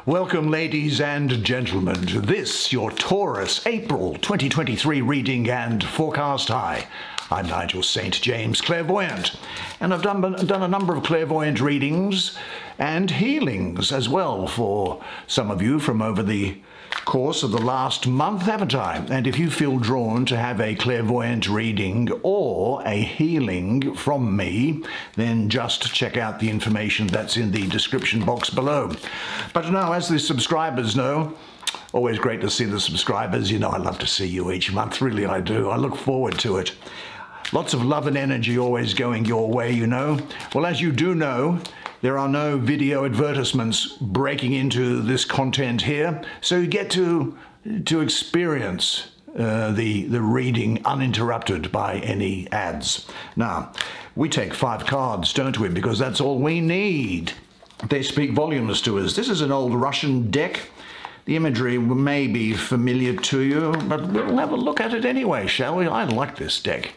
Welcome, ladies and gentlemen, to this, your Taurus April 2023 reading and forecast high. I'm Nigel Saint James, clairvoyant, and I've done a number of clairvoyant readings and healings as well for some of you from over the course of the last month, haven't I? And if you feel drawn to have a clairvoyant reading or a healing from me, then just check out the information that's in the description box below. But now, as the subscribers know, always great to see the subscribers. You know, I love to see you each month, really I do. I look forward to it. Lots of love and energy always going your way, you know. Well, as you do know, there are no video advertisements breaking into this content here, so you get to experience the reading uninterrupted by any ads. Now, we take 5 cards, don't we? Because that's all we need. They speak volumes to us. This is an old Russian deck. The imagery may be familiar to you, but we'll have a look at it anyway, shall we? I like this deck.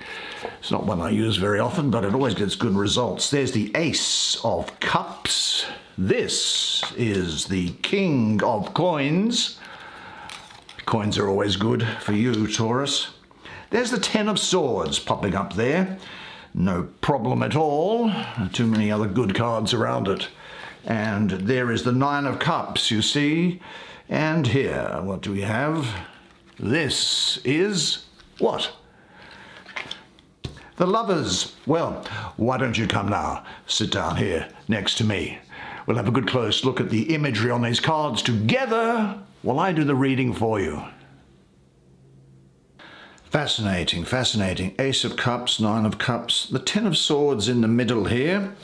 It's not one I use very often, but it always gets good results. There's the Ace of Cups. This is the King of Coins. Coins are always good for you, Taurus. There's the Ten of Swords popping up there. No problem at all. Too many other good cards around it. And there is the Nine of Cups, you see. And here, what do we have? This is what? The Lovers. Well, why don't you come now? Sit down here next to me. We'll have a good close look at the imagery on these cards together while I do the reading for you. Fascinating, fascinating. Ace of Cups, Nine of Cups, the Ten of Swords in the middle here.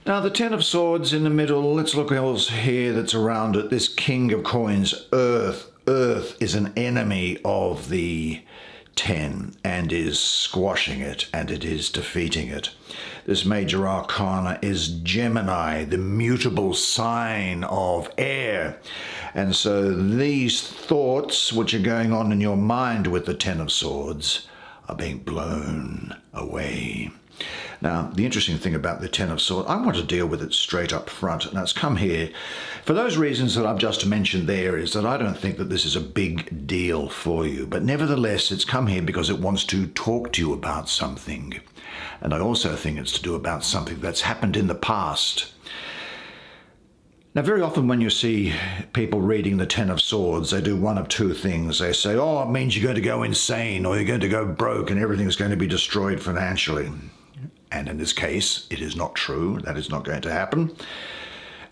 Now, the Ten of Swords in the middle, let's look else here that's around it. This King of Coins, Earth. Earth is an enemy of the 10 and is squashing it, and it is defeating it. This major arcana is Gemini, the mutable sign of air. And so these thoughts which are going on in your mind with the Ten of Swords are being blown away. Now, the interesting thing about the Ten of Swords, I want to deal with it straight up front. Now, it's come here for those reasons that I've just mentioned there, is that I don't think that this is a big deal for you. But nevertheless, it's come here because it wants to talk to you about something. And I also think it's to do about something that's happened in the past. Now, very often when you see people reading the Ten of Swords, they do one of two things. They say, oh, it means you're going to go insane, or you're going to go broke, and everything's going to be destroyed financially. And in this case, it is not true. That is not going to happen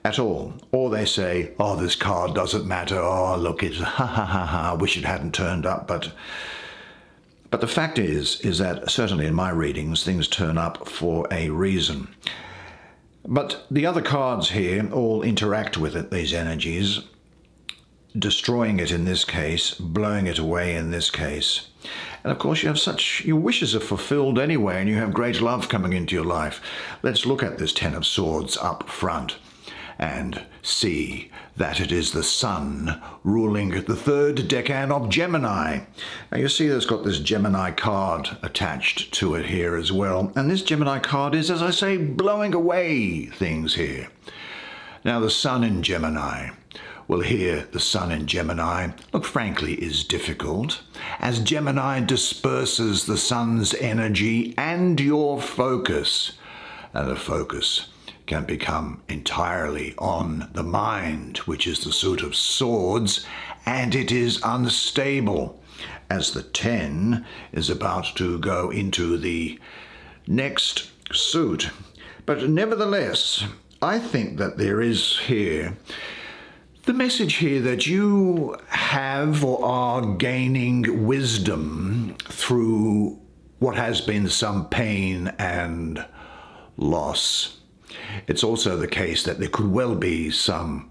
at all. Or they say, oh, this card doesn't matter. Oh, look, it's ha ha ha ha. I wish it hadn't turned up. But the fact is that certainly in my readings, things turn up for a reason. But the other cards here all interact with it, these energies, destroying it in this case, blowing it away in this case. And of course, your wishes are fulfilled anyway, and you have great love coming into your life. Let's look at this Ten of Swords up front and see that it is the Sun ruling the third decan of Gemini. Now you see there's got this Gemini card attached to it here as well. And this Gemini card is, as I say, blowing away things here. Now the Sun in Gemini. Well, here, the Sun in Gemini, look, frankly, is difficult, as Gemini disperses the Sun's energy and your focus. And the focus can become entirely on the mind, which is the suit of swords, and it is unstable, as the 10 is about to go into the next suit. But nevertheless, I think that there is here the message here that you have or are gaining wisdom through what has been some pain and loss. It's also the case that there could well be some,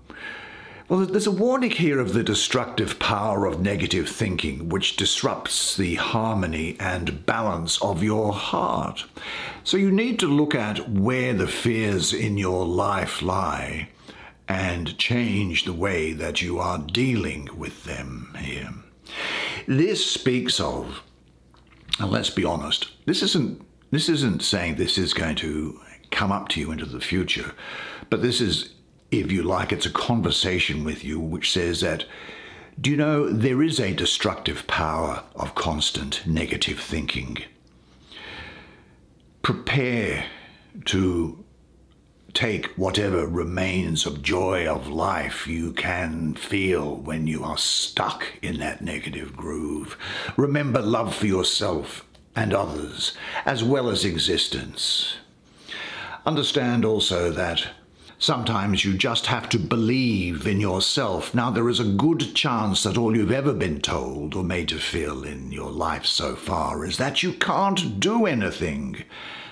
well, there's a warning here of the destructive power of negative thinking, which disrupts the harmony and balance of your heart. So you need to look at where the fears in your life lie and change the way that you are dealing with them here. This speaks of, and let's be honest, this isn't saying this is going to come up to you into the future, but this is if you like, it's a conversation with you which says that, do you know, there is a destructive power of constant negative thinking. Prepare to take whatever remains of joy of life you can feel when you are stuck in that negative groove. Remember love for yourself and others, as well as existence. Understand also that sometimes you just have to believe in yourself. Now, there is a good chance that all you've ever been told or made to feel in your life so far is that you can't do anything.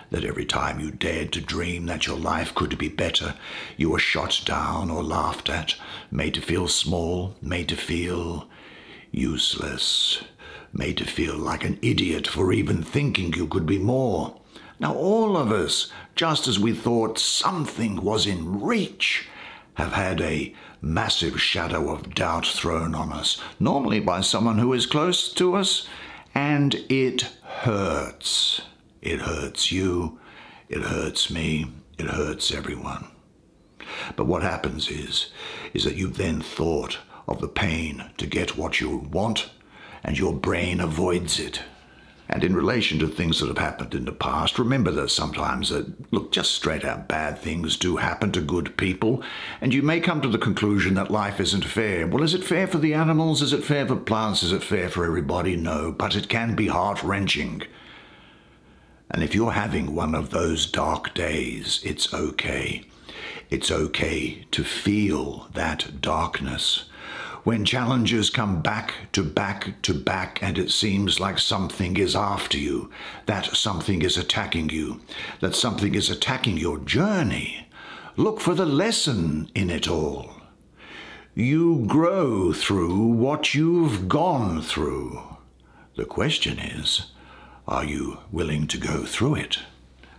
That every time you dared to dream that your life could be better, you were shot down or laughed at, made to feel small, made to feel useless, made to feel like an idiot for even thinking you could be more. Now all of us, just as we thought something was in reach, have had a massive shadow of doubt thrown on us, normally by someone who is close to us, and it hurts. It hurts you, it hurts me, it hurts everyone. But what happens is that you've then thought of the pain to get what you want, and your brain avoids it. And in relation to things that have happened in the past, remember that sometimes, look, just straight out bad things do happen to good people, and you may come to the conclusion that life isn't fair. Well, is it fair for the animals? Is it fair for plants? Is it fair for everybody? No, but it can be heart-wrenching. And if you're having one of those dark days, it's okay. It's okay to feel that darkness. When challenges come back to back to back and it seems like something is after you, that something is attacking you, that something is attacking your journey, look for the lesson in it all. You grow through what you've gone through. The question is, are you willing to go through it?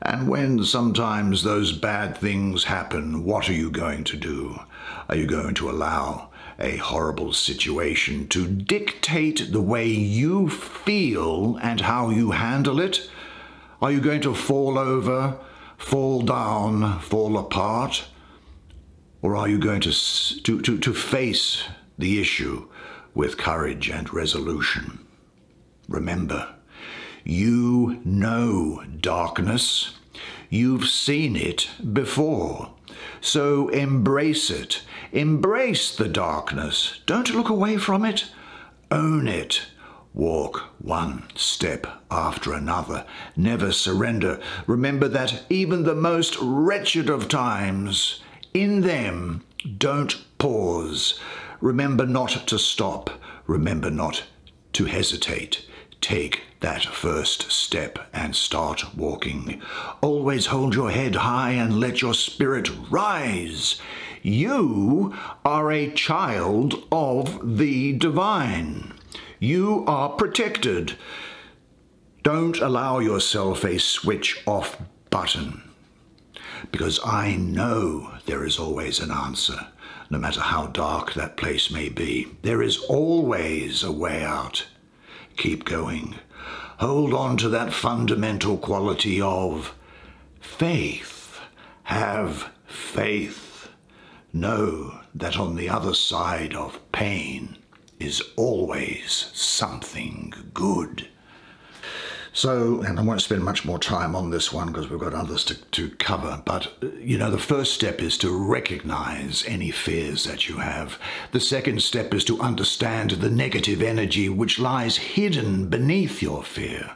And when sometimes those bad things happen, what are you going to do? Are you going to allow a horrible situation to dictate the way you feel and how you handle it? Are you going to fall over, fall down, fall apart? Or are you going to face the issue with courage and resolution? Remember, you know darkness. You've seen it before. So embrace it. Embrace the darkness. Don't look away from it. Own it. Walk one step after another. Never surrender. Remember that even the most wretched of times, in them, don't pause. Remember not to stop. Remember not to hesitate. Take that first step and start walking. Always hold your head high and let your spirit rise. You are a child of the divine. You are protected. Don't allow yourself a switch off button, because I know there is always an answer. No matter how dark that place may be, there is always a way out. Keep going. Hold on to that fundamental quality of faith. Have faith. Know that on the other side of pain is always something good. So, and I won't spend much more time on this one because we've got others to cover, but, you know, the first step is to recognize any fears that you have. The second step is to understand the negative energy which lies hidden beneath your fear.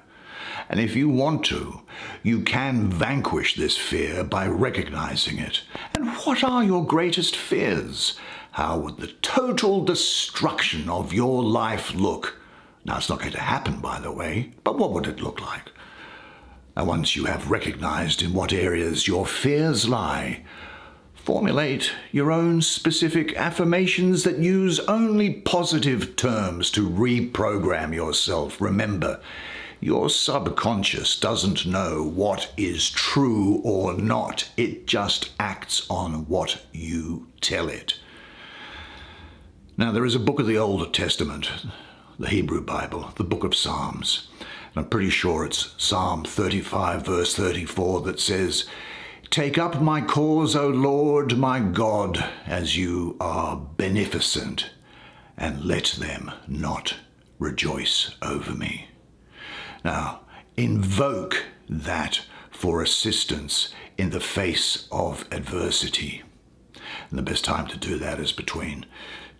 And if you want to, you can vanquish this fear by recognizing it. And what are your greatest fears? How would the total destruction of your life look? Now, it's not going to happen, by the way, but what would it look like? Now, once you have recognized in what areas your fears lie, formulate your own specific affirmations that use only positive terms to reprogram yourself. Remember, your subconscious doesn't know what is true or not. It just acts on what you tell it. Now, there is a book of the Old Testament, the Hebrew Bible, the book of Psalms. And I'm pretty sure it's Psalm 35, verse 34, that says, Take up my cause, O Lord my God, as you are beneficent, and let them not rejoice over me. Now, invoke that for assistance in the face of adversity. And the best time to do that is between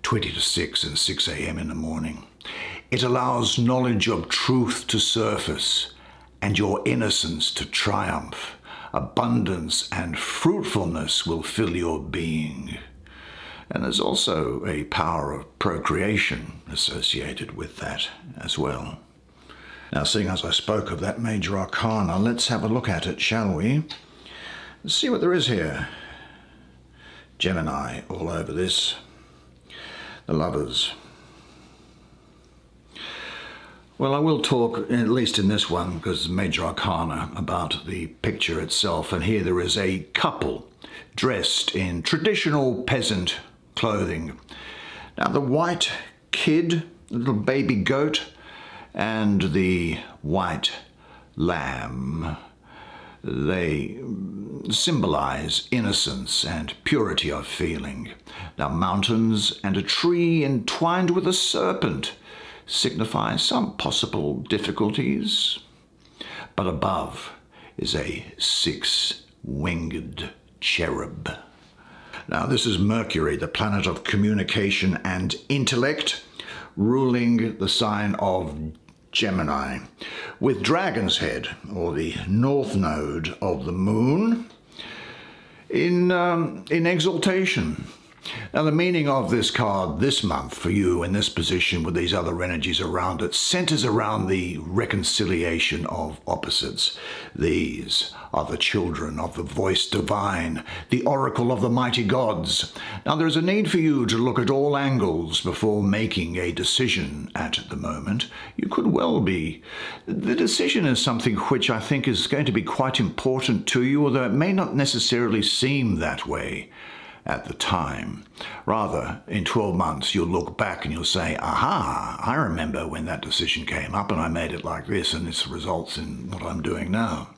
20 to 6 and 6 a.m. in the morning. It allows knowledge of truth to surface and your innocence to triumph. Abundance and fruitfulness will fill your being. And there's also a power of procreation associated with that as well. Now, seeing as I spoke of that major arcana, let's have a look at it, shall we? Let's see what there is here. Gemini all over this. The Lovers. Well, I will talk, at least in this one, because it's major arcana, about the picture itself. And here there is a couple dressed in traditional peasant clothing. Now, the white kid, the little baby goat, and the white lamb, they symbolize innocence and purity of feeling. Now, mountains and a tree entwined with a serpent signify some possible difficulties, but above is a six-winged cherub. Now, this is Mercury, the planet of communication and intellect, ruling the sign of Gemini, with Dragon's Head, or the north node of the moon, in exaltation. Now, the meaning of this card this month for you in this position with these other energies around it centers around the reconciliation of opposites. These are the children of the voice divine, the oracle of the mighty gods. Now, there is a need for you to look at all angles before making a decision at the moment. You could well be. The decision is something which I think is going to be quite important to you, although it may not necessarily seem that way at the time. Rather, in 12 months, you'll look back and you'll say, aha, I remember when that decision came up and I made it like this, and this results in what I'm doing now.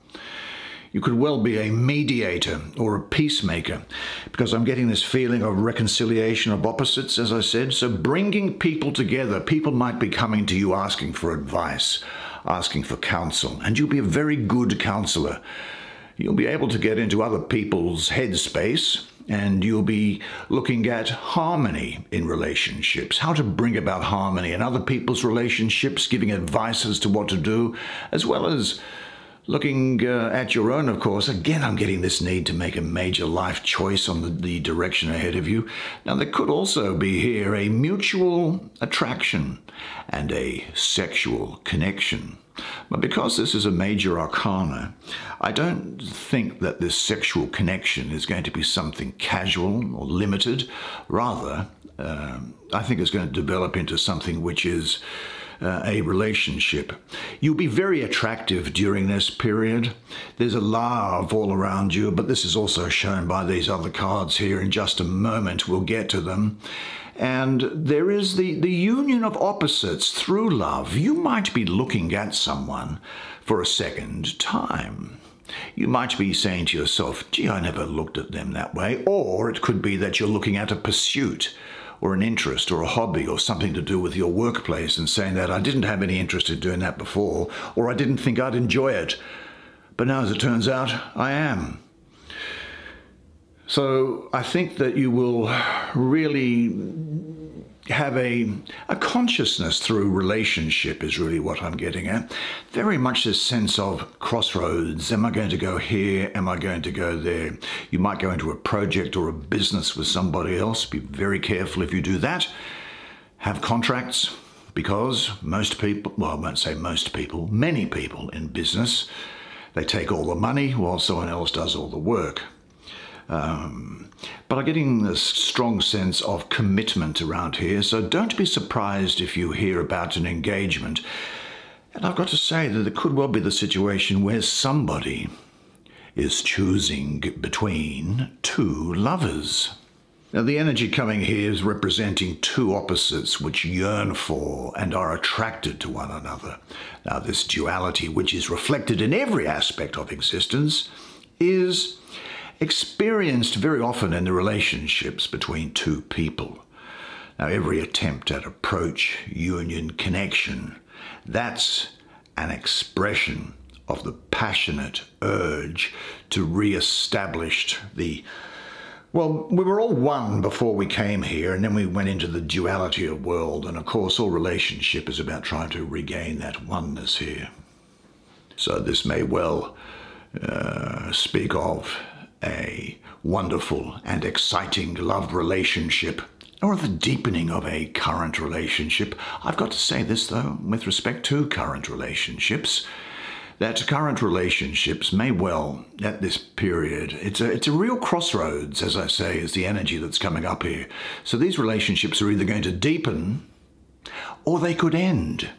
You could well be a mediator or a peacemaker, because I'm getting this feeling of reconciliation of opposites, as I said. So bringing people together, people might be coming to you asking for advice, asking for counsel, and you'll be a very good counselor. You'll be able to get into other people's headspace, and you'll be looking at harmony in relationships, how to bring about harmony in other people's relationships, giving advice as to what to do, as well as looking at your own, of course. Again, I'm getting this need to make a major life choice on the direction ahead of you. Now, there could also be here a mutual attraction and a sexual connection. But because this is a major arcana, I don't think that this sexual connection is going to be something casual or limited. Rather, I think it's going to develop into something which is a relationship. You'll be very attractive during this period. There's a love all around you, but this is also shown by these other cards here. In just a moment, we'll get to them. And there is the union of opposites through love. You might be looking at someone for a second time. You might be saying to yourself, gee, I never looked at them that way. Or it could be that you're looking at a pursuit or an interest or a hobby or something to do with your workplace and saying that I didn't have any interest in doing that before, or I didn't think I'd enjoy it. But now, as it turns out, I am. So I think that you will really have a consciousness through relationship is really what I'm getting at. Very much this sense of crossroads. Am I going to go here? Am I going to go there? You might go into a project or a business with somebody else. Be very careful if you do that. Have contracts, because most people, well, I won't say most people, many people in business, they take all the money while someone else does all the work. But I'm getting this strong sense of commitment around here, so don't be surprised if you hear about an engagement. And I've got to say that it could well be the situation where somebody is choosing between two lovers. Now, the energy coming here is representing two opposites which yearn for and are attracted to one another. Now, this duality, which is reflected in every aspect of existence, is experienced very often in the relationships between two people. Now, every attempt at approach, union, connection, that's an expression of the passionate urge to re-establish well, we were all one before we came here, and then we went into the duality of world, and of course all relationship is about trying to regain that oneness here. So this may well speak of a wonderful and exciting love relationship, or the deepening of a current relationship. I've got to say this, though, with respect to current relationships, that current relationships may well, at this period, it's a real crossroads, as I say, is the energy that's coming up here. So these relationships are either going to deepen or they could end.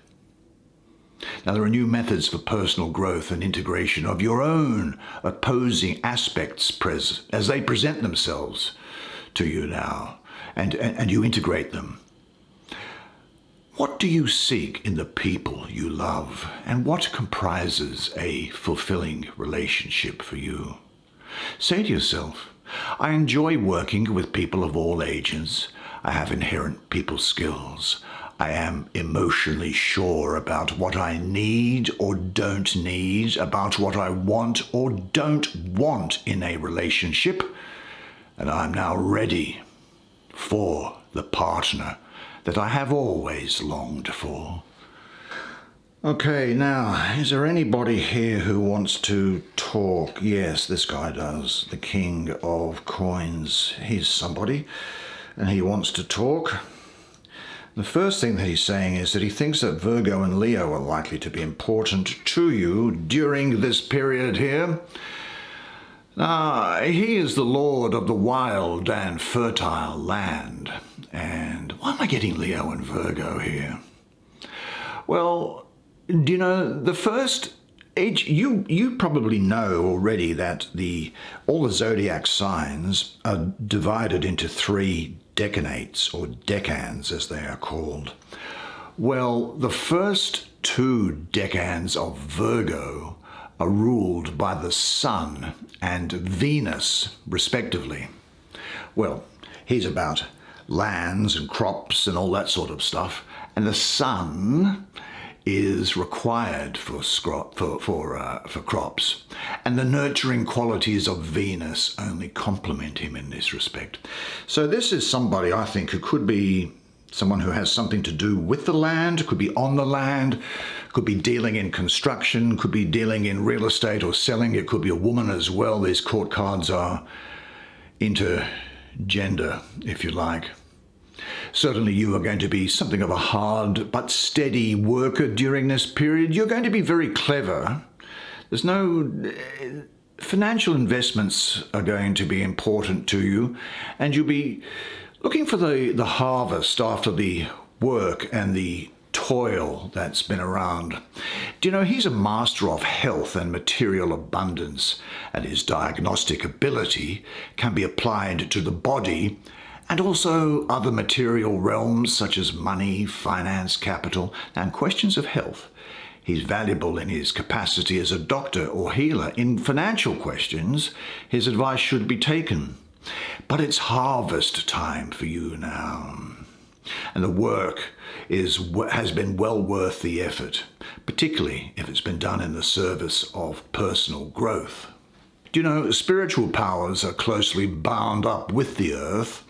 Now, there are new methods for personal growth and integration of your own opposing aspects as they present themselves to you now, and you integrate them. What do you seek in the people you love, and what comprises a fulfilling relationship for you? Say to yourself, I enjoy working with people of all ages. I have inherent people skills. I am emotionally sure about what I need or don't need, about what I want or don't want in a relationship, and I'm now ready for the partner that I have always longed for. Okay, now, is there anybody here who wants to talk? Yes, this guy does. The King of Coins. He's somebody, and he wants to talk. The first thing that he's saying is that he thinks that Virgo and Leo are likely to be important to you during this period here. He is the lord of the wild and fertile land. And why am I getting Leo and Virgo here? Well, do you know, the first age, you probably know already that all the zodiac signs are divided into 3 decanates, or decans as they are called. Well, the first 2 decans of Virgo are ruled by the Sun and Venus, respectively. Well, he's about lands and crops and all that sort of stuff, and the Sun is required for crops, and the nurturing qualities of Venus only complement him in this respect. So this is somebody, I think, who could be someone who has something to do with the land, could be on the land, could be dealing in construction, could be dealing in real estate or selling. It could be a woman as well. These court cards are intergender, if you like. Certainly you are going to be something of a hard but steady worker during this period. You're going to be very clever. There's no... Financial investments are going to be important to you, and you'll be looking for the harvest after the work and the toil that's been around. Do you know, he's a master of health and material abundance, and his diagnostic ability can be applied to the body and also other material realms such as money, finance, capital, and questions of health. He's valuable in his capacity as a doctor or healer. In financial questions, his advice should be taken. But it's harvest time for you now. And the work has been well worth the effort, particularly if it's been done in the service of personal growth. Do you know, spiritual powers are closely bound up with the earth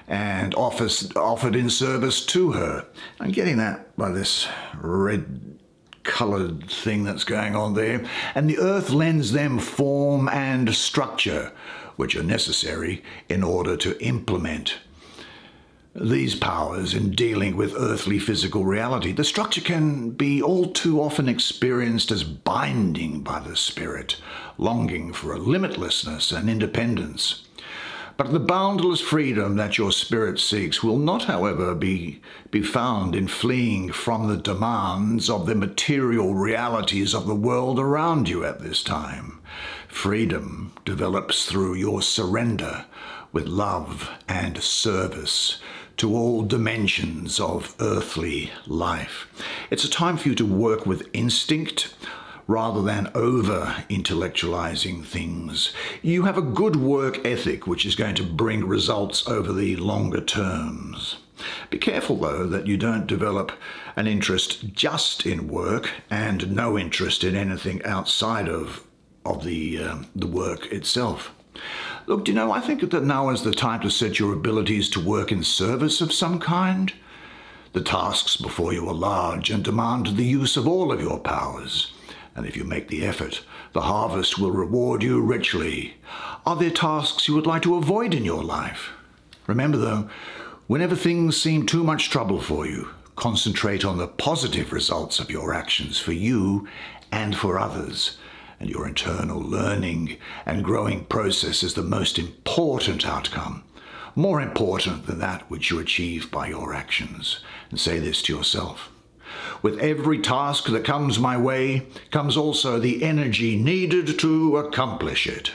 and offered in service to her. I'm getting that by this red-coloured thing that's going on there. And the earth lends them form and structure, which are necessary in order to implement these powers in dealing with earthly physical reality. The structure can be all too often experienced as binding by the spirit, longing for a limitlessness and independence. But the boundless freedom that your spirit seeks will not, however, be found in fleeing from the demands of the material realities of the world around you at this time. Freedom develops through your surrender with love and service to all dimensions of earthly life. It's a time for you to work with instinct rather than over-intellectualizing things. You have a good work ethic which is going to bring results over the longer terms. Be careful, though, that you don't develop an interest just in work and no interest in anything outside of the work itself. Look, do you know, I think that now is the time to set your abilities to work in service of some kind. The tasks before you are large and demand the use of all of your powers. And if you make the effort, the harvest will reward you richly. Are there tasks you would like to avoid in your life? Remember, though, whenever things seem too much trouble for you, concentrate on the positive results of your actions for you and for others. And your internal learning and growing process is the most important outcome, more important than that which you achieve by your actions. And say this to yourself: with every task that comes my way comes also the energy needed to accomplish it.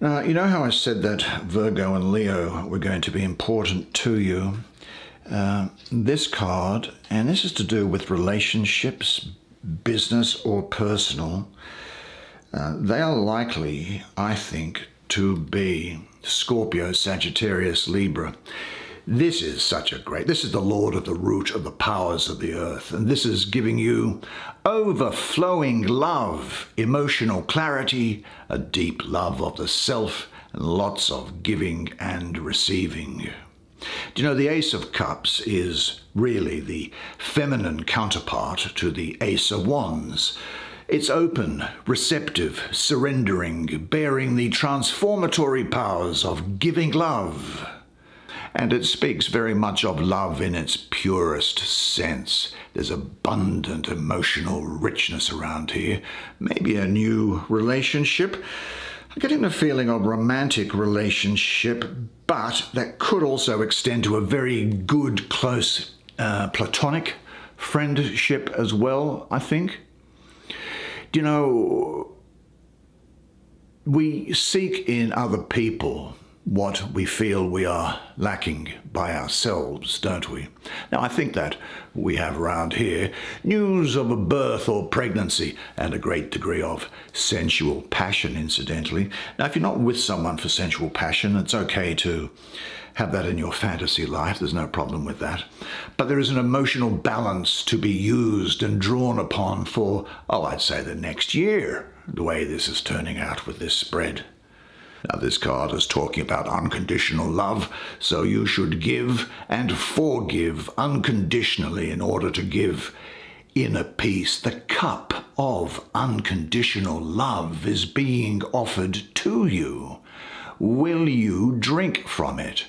Now, you know how I said that Virgo and Leo were going to be important to you? This card, and this is to do with relationships, business or personal, they are likely, I think, to be Scorpio, Sagittarius, Libra. This is this is the Lord of the root of the powers of the earth, and this is giving you overflowing love, emotional clarity, a deep love of the self, and lots of giving and receiving. Do you know, the Ace of Cups is really the feminine counterpart to the Ace of Wands. It's open, receptive, surrendering, bearing the transformatory powers of giving love. And it speaks very much of love in its purest sense. There's abundant emotional richness around here. Maybe a new relationship. I'm getting the feeling of romantic relationship, but that could also extend to a very good, close, platonic friendship as well, I think. You know, we seek in other people what we feel we are lacking by ourselves, don't we? Now, I think that we have around here news of a birth or pregnancy and a great degree of sensual passion, incidentally. Now, if you're not with someone for sensual passion, it's okay to have that in your fantasy life. There's no problem with that. But there is an emotional balance to be used and drawn upon for, I'd say the next year, the way this is turning out with this spread. Now, this card is talking about unconditional love, so you should give and forgive unconditionally in order to give inner peace. The cup of unconditional love is being offered to you. Will you drink from it?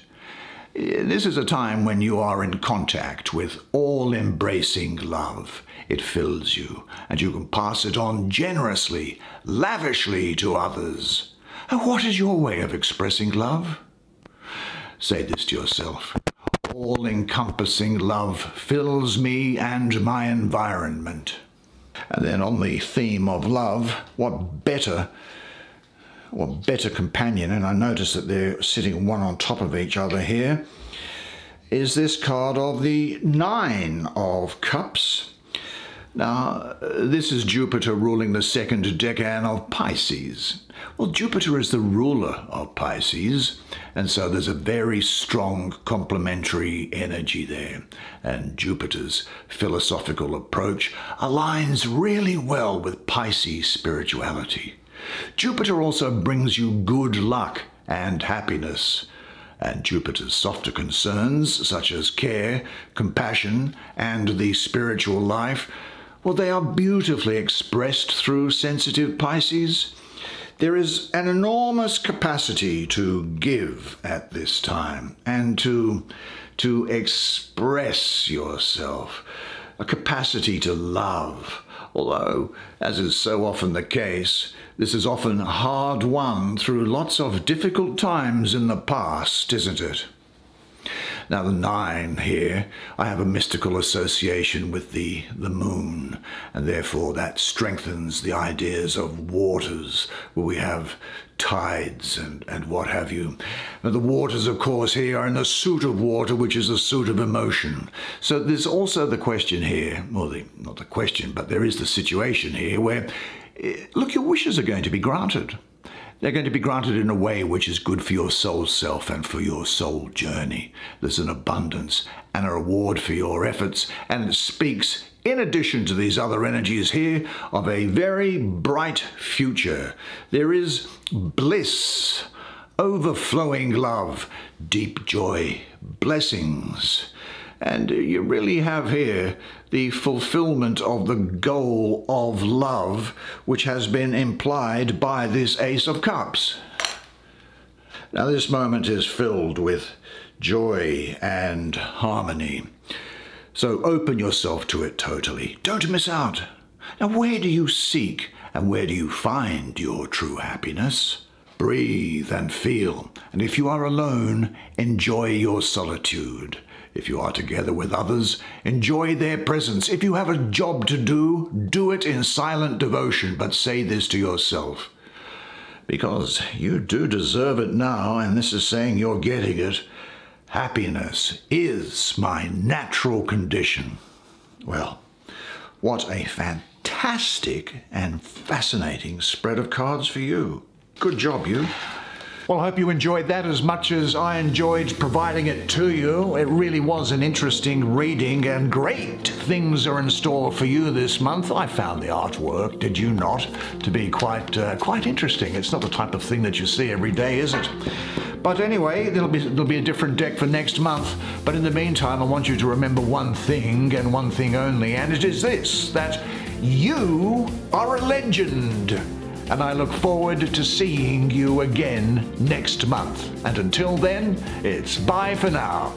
This is a time when you are in contact with all-embracing love. It fills you, and you can pass it on generously, lavishly to others. And what is your way of expressing love? Say this to yourself: all-encompassing love fills me and my environment. And then on the theme of love, what better companion, and I notice that they're sitting one on top of each other here, is this card of the Nine of Cups. Now, this is Jupiter ruling the second decan of Pisces. Well, Jupiter is the ruler of Pisces, and so there's a very strong complementary energy there. And Jupiter's philosophical approach aligns really well with Pisces spirituality. Jupiter also brings you good luck and happiness, and Jupiter's softer concerns, such as care, compassion, and the spiritual life, well, they are beautifully expressed through sensitive Pisces. There is an enormous capacity to give at this time and to express yourself, a capacity to love. Although, as is so often the case, this is often hard won through lots of difficult times in the past, isn't it? Now the 9 here, I have a mystical association with the moon, and therefore that strengthens the ideas of waters, where we have tides and what have you. Now the waters, of course, here are in the suit of water, which is a suit of emotion. So there's also the question here, well, not the question, but there is the situation here where, look, your wishes are going to be granted. They're going to be granted in a way which is good for your soul self and for your soul journey. There's an abundance and a reward for your efforts, and it speaks, in addition to these other energies here, of a very bright future. There is bliss, overflowing love, deep joy, blessings. And you really have here the fulfillment of the goal of love, which has been implied by this Ace of Cups. Now this moment is filled with joy and harmony. So open yourself to it totally. Don't miss out. Now where do you seek and where do you find your true happiness? Breathe and feel. And if you are alone, enjoy your solitude. If you are together with others, enjoy their presence. If you have a job to do, do it in silent devotion, but say this to yourself. Because you do deserve it now, and this is saying you're getting it. Happiness is my natural condition. Well, what a fantastic and fascinating spread of cards for you. Good job, you. Well, I hope you enjoyed that as much as I enjoyed providing it to you. It really was an interesting reading, and great things are in store for you this month. I found the artwork, did you not, to be quite interesting. It's not the type of thing that you see every day, is it? But anyway, there'll be a different deck for next month. But in the meantime, I want you to remember one thing and one thing only, and it is this, that you are a legend. And I look forward to seeing you again next month. And until then, it's bye for now.